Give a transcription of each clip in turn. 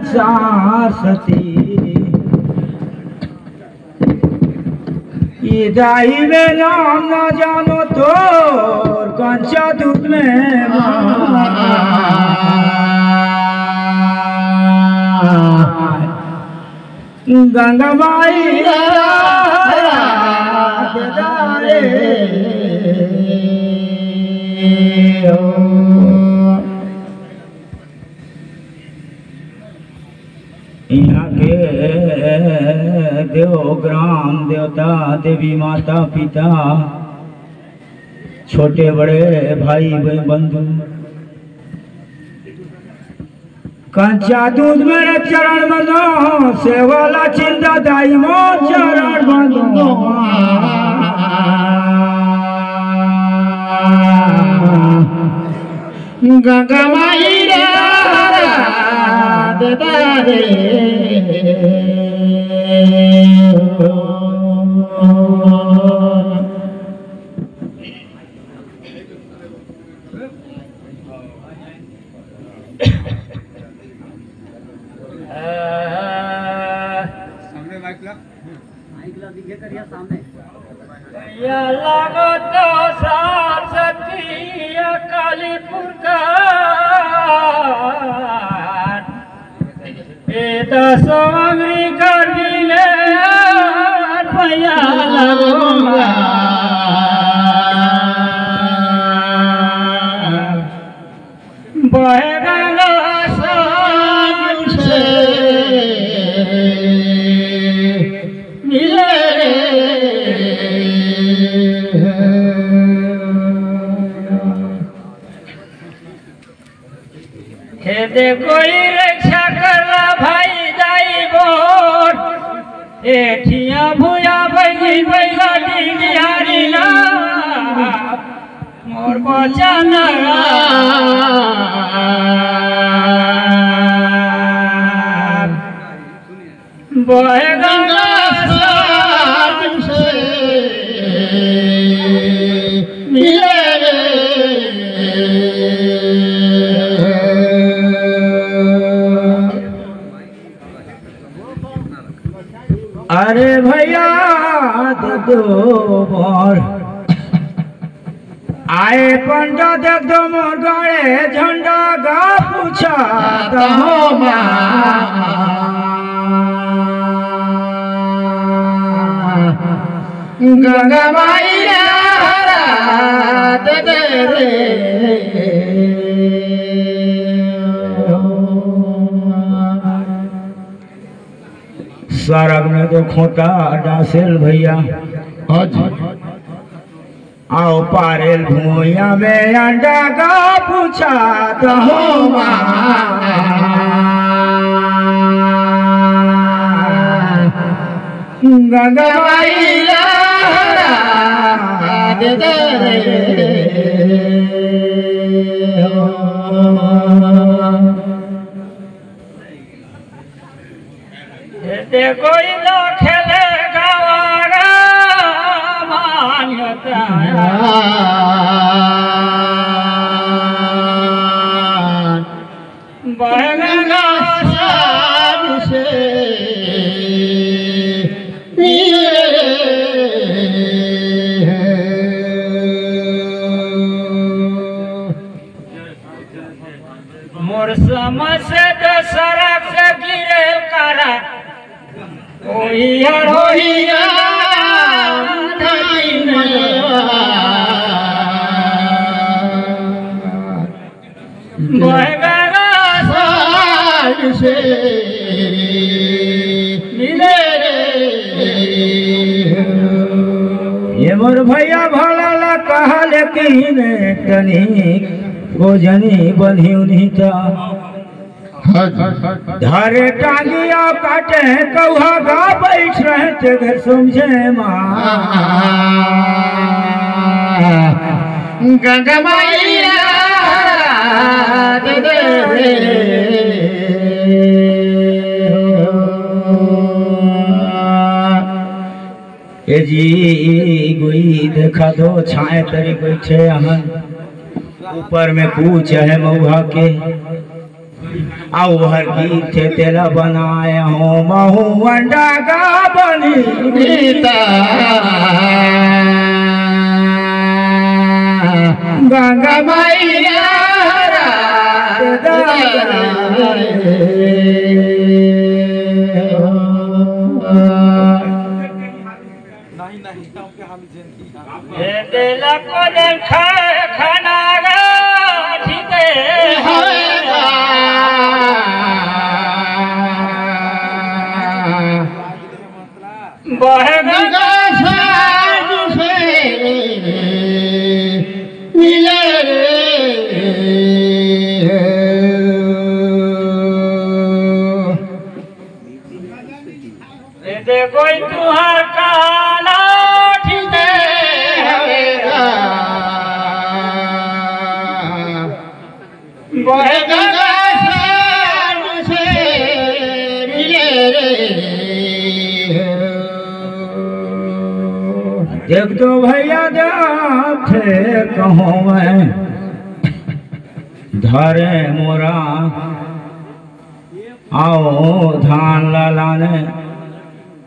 सासती ये दाई में नाम न जानो तो कंचा दूध में गंगा माई यहाँ के देव ग्राम देवता देवी माता पिता छोटे बड़े भाई बंधु कंचा दूध मेरे चरण बंधो सेवाला चिंता दाई मो चरण बंधो गंगा माई रे या लागो तो सरस्वती कालीपुर का स्वामी गर्मी में पैया लगूंगा बहेगा शाम से मिले खेते कोई रक्षा करला भाई एठिया भूया बैगी बैला डिंगियारी ना मोर बचाना बहे गंगा साथ से मिले अरे भैया दो मोर आए पंडा देख दो मोर गाड़े झंडा गा पूछा दहो गंगा माई दे रे सरग में तो खोटा डासेल भैया आओ पारेल भूया में अंडा का पूछा तो गंगा माई कोई लो खेले गवारा मान्यता बहना साथ से मोर समझ से तो सड़क से गिरे करा होइया होइया नहीं बहेगा साथ से मिले ये मोर भैया भला ला कहा लेकिन तनी गोजनी बंधी उन्हीं धारे टांगिया काटे कौहा गा बैठ रहे थे घर समझे माँ गंगा माई ए जी गोई देखा दो छाए तरी बैठे यहाँ ऊपर में पूछ है मऊहा के आओ हर गीत थे तेल बनाए हो महू अंडा का बनी गीता गंगा मैया खाना गंगा साधु से मिले रे कोई तुहार काला ठीक हवेगा गंगा साधु से मिले देख दो भैया थे कहो मैं धरे मोरा आओ धान लाने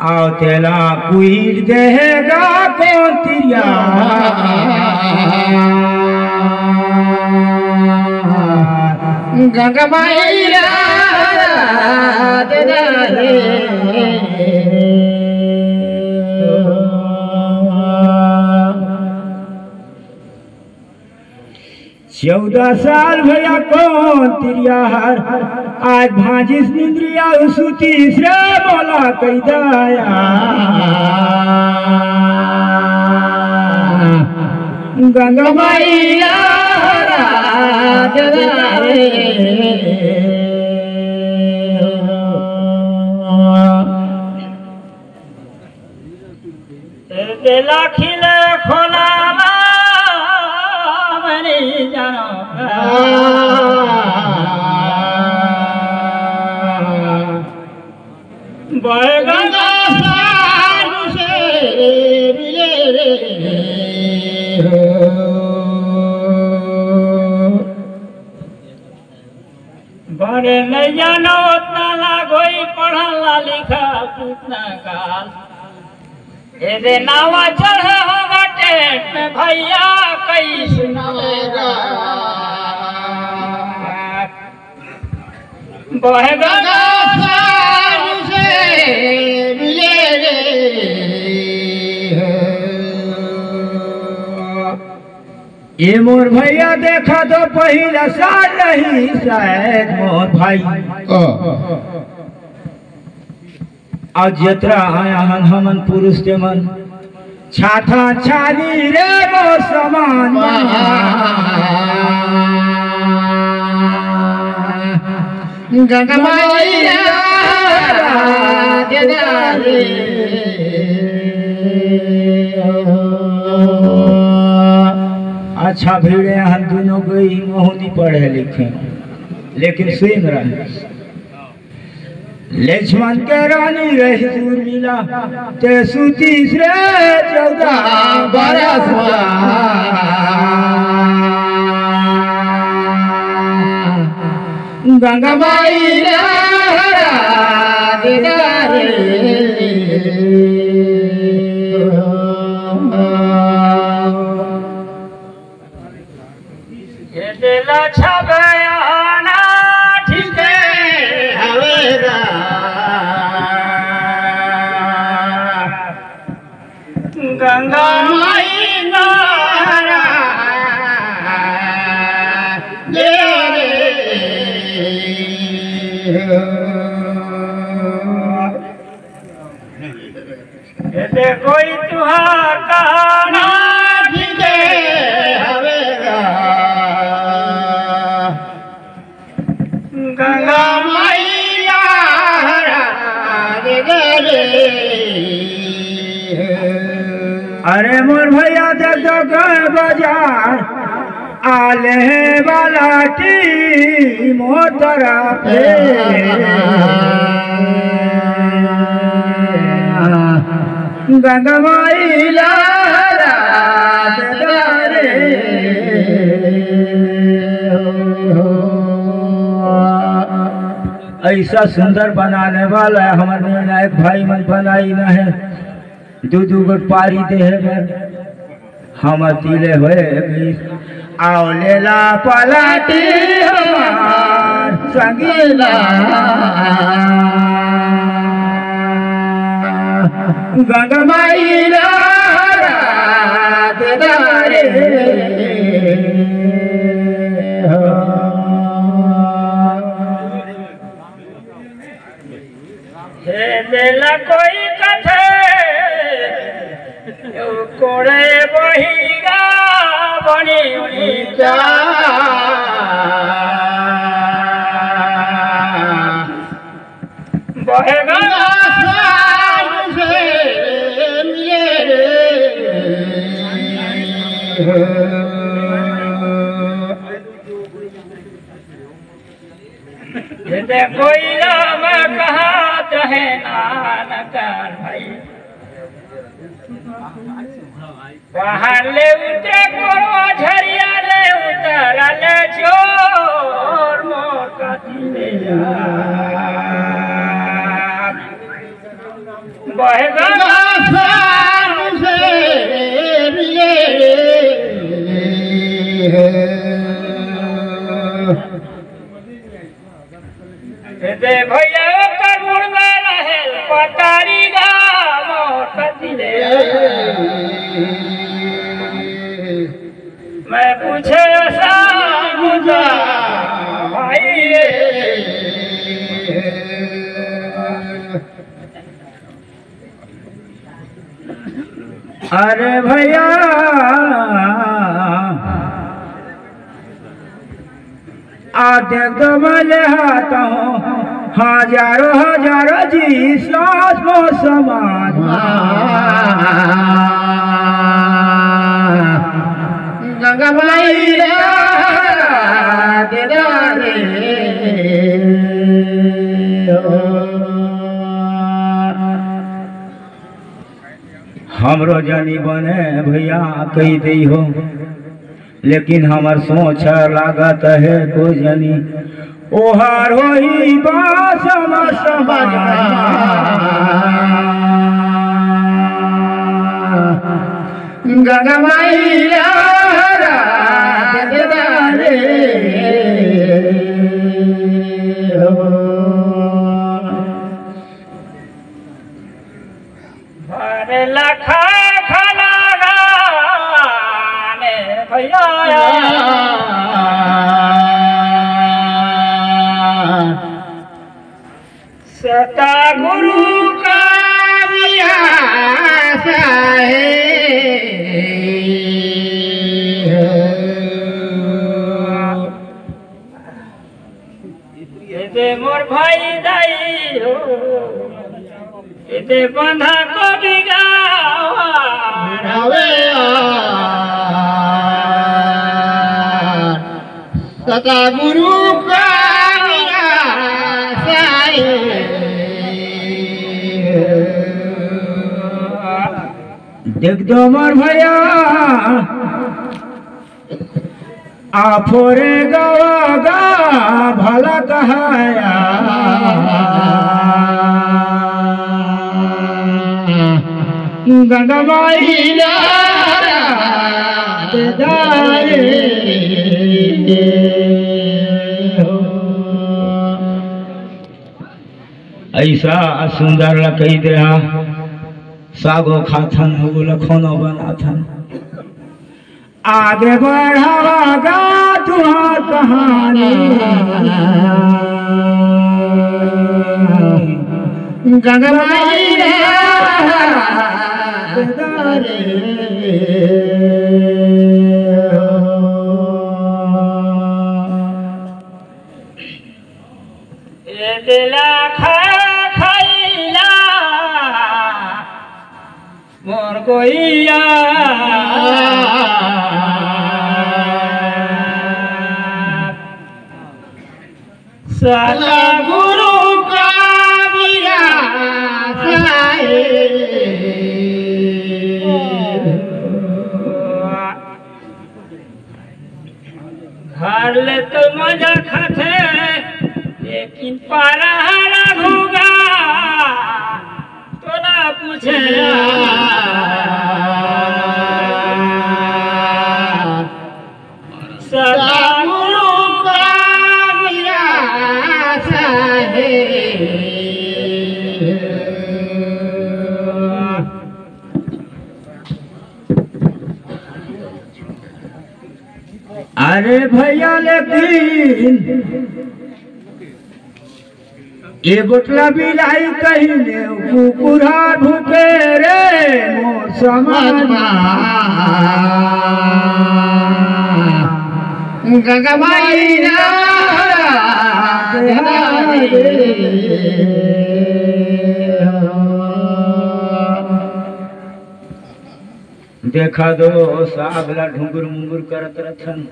आओ तेला कुईट देगा कौन तिरिया गंगा मैया चौदह साल भैया कौन तिरिया हर आज भाजिस निंद्रिया सुती श्रे बोला कैदाया गंगा मैया खिले खोला गंगा साधु से मिले बड़े नहीं जानो उतना लागोई पढ़ा लिखा कितना काल ये नावा चढ़े होगा टेट में भैया कई सुनाएगा गंगा साधु से मिले ये मोर भैया देखा तो पहला साल नहीं शायद मोर भाई और जतरा आया हमन पुरुष के मन छाथा छाली रे मोर समान गंगा मैया अच्छा भीड़े हम दोनों गई मोहनी पढ़े लिखे लेकिन सुन रहे लक्ष्मण के रानी रही दूर मिला ते तीसरे 14 बरस गंगा मैया छबयाना ठीक हवेगा गंगा मैया कोई तुहार कहना ठीक हवेगा गंगा मैया अरे मोर भैया दे दो बाजार आले वाला टी मोतरा पे गंगा मैया ऐसा सुंदर बनाने वाला है हमारे नायक भाई मन बनाई न है दू गो पारी दे है हम तिले हुए आओ लेला पलाटी हमार संगीला गंगा माई रे बेला कोई कथे कोड़े बहिगा बनी जा बहेगा से मिले कोई राम कहा है नानकार भाई बाहर ले उतरे कोरो झरिया ले उतर ले चोर मोका दिले बहेगा से मिले दे भैया करुण में रहे पतारी गाँव कतिले मैं पूछे मुझा भाई अरे भैया आ देख दो मैं हाथा हूँ हजारों जी सास मो समाज गंगा माई हमरो जानी बने भैया कही दी हो लेकिन हमार सोच लागत है को जानी ओहार होई बास समझ गंगा माई लखा खाना गाने भैया सता गुरु का है मोर भाई दाई हो इते बंधा को बिगावे सता गुरु का देख दो मोर भैया आफोरे गवा भला कहाया गंगा माई ऐसा सुंदर लकई दे सागो खाथन हो लखोनो बनाथन आगे बढ़ावा तुहार कहानी गंगा माई दिला खाइला मोर गोइया सता गुरु का घर ले तो मजा खाते लेकिन पारा अरे भैया लेकिन ये बोतला बिलाई कहिले कुकुरा भूखे रे मोर समाजमा गंगाबाई देखा दो सागला ढुंगुर मुंगुर करत रथन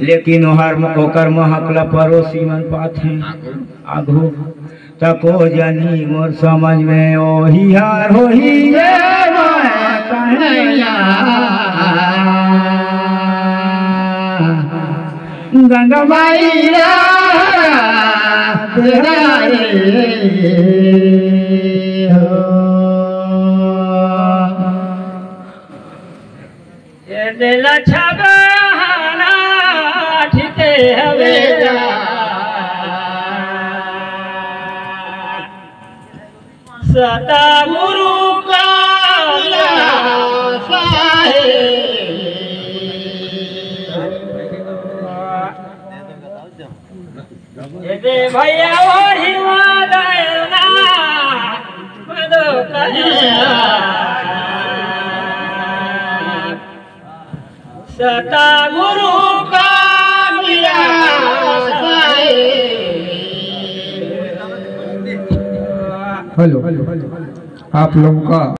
लेकिन ओकर महकला पड़ोसी मन पाथे आघो तको जनी मोर समझ में ओही हार होही रे गंगाबाई दिल छगाना ठिके हवे सता गुरु का दे भैया ओढ़ी मादना मदो सता गुरु का मिला हेलो आप लोगों का